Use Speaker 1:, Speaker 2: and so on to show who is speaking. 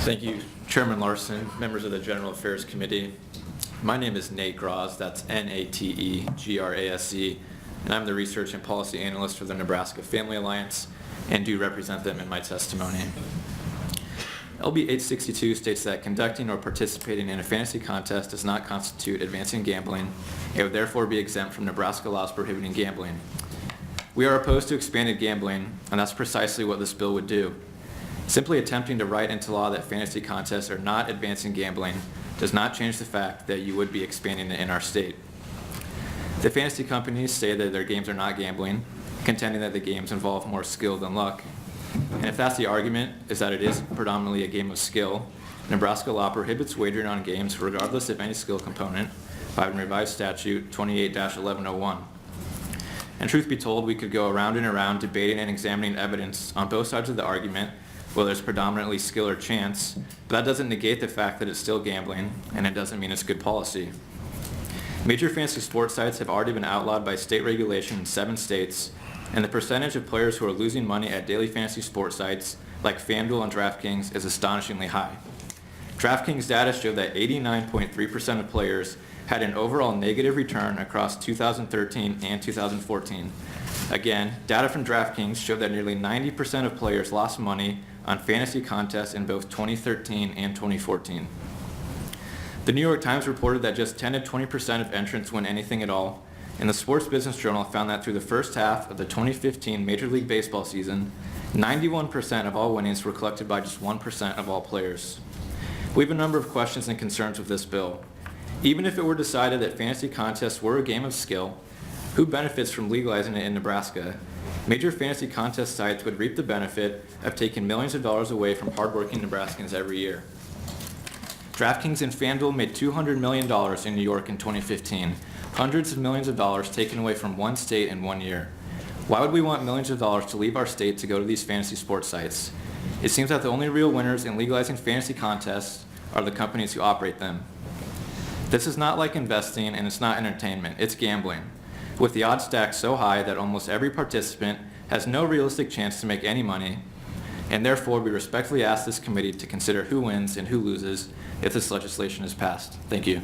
Speaker 1: Thank you, Chairman Larson, members of the General Affairs Committee. My name is Nate Grasz, that's N-A-T-E-G-R-A-S-E, and I'm the Research and Policy Analyst for the Nebraska Family Alliance and do represent them in my testimony. LB 862 states that conducting or participating in a fantasy contest does not constitute advancing gambling. It would therefore be exempt from Nebraska laws prohibiting gambling. We are opposed to expanded gambling, and that's precisely what this bill would do. Simply attempting to write into law that fantasy contests are not advancing gambling does not change the fact that you would be expanding it in our state. The fantasy companies say that their games are not gambling, contending that the games involve more skill than luck. And if that's the argument, is that it is predominantly a game of skill, Nebraska law prohibits wagering on games regardless of any skill component by revised statute 28-1101. And truth be told, we could go around and around debating and examining evidence on both sides of the argument, whether it's predominantly skill or chance, but that doesn't negate the fact that it's still gambling, and it doesn't mean it's good policy. Major fantasy sports sites have already been outlawed by state regulation in 7 states, and the percentage of players who are losing money at daily fantasy sports sites like FanDuel and DraftKings is astonishingly high. DraftKings data show that 89.3% of players had an overall negative return across 2013 and 2014. Again, data from DraftKings show that nearly 90% of players lost money on fantasy contests in both 2013 and 2014. The New York Times reported that just 10 to 20% of entrants win anything at all, and the Sports Business Journal found that through the first half of the 2015 Major League Baseball season, 91% of all winnings were collected by just 1% of all players. We have a number of questions and concerns with this bill. Even if it were decided that fantasy contests were a game of skill, who benefits from legalizing it in Nebraska? Major fantasy contest sites would reap the benefit of taking millions of dollars away from hardworking Nebraskans every year. DraftKings and FanDuel made $200 million in New York in 2015, hundreds of millions of dollars taken away from one state in 1 year. Why would we want millions of dollars to leave our state to go to these fantasy sports sites? It seems that the only real winners in legalizing fantasy contests are the companies who operate them. This is not like investing, and it's not entertainment, it's gambling, with the odds stacked so high that almost every participant has no realistic chance to make any money, and therefore we respectfully ask this committee to consider who wins and who loses if this legislation is passed. Thank you.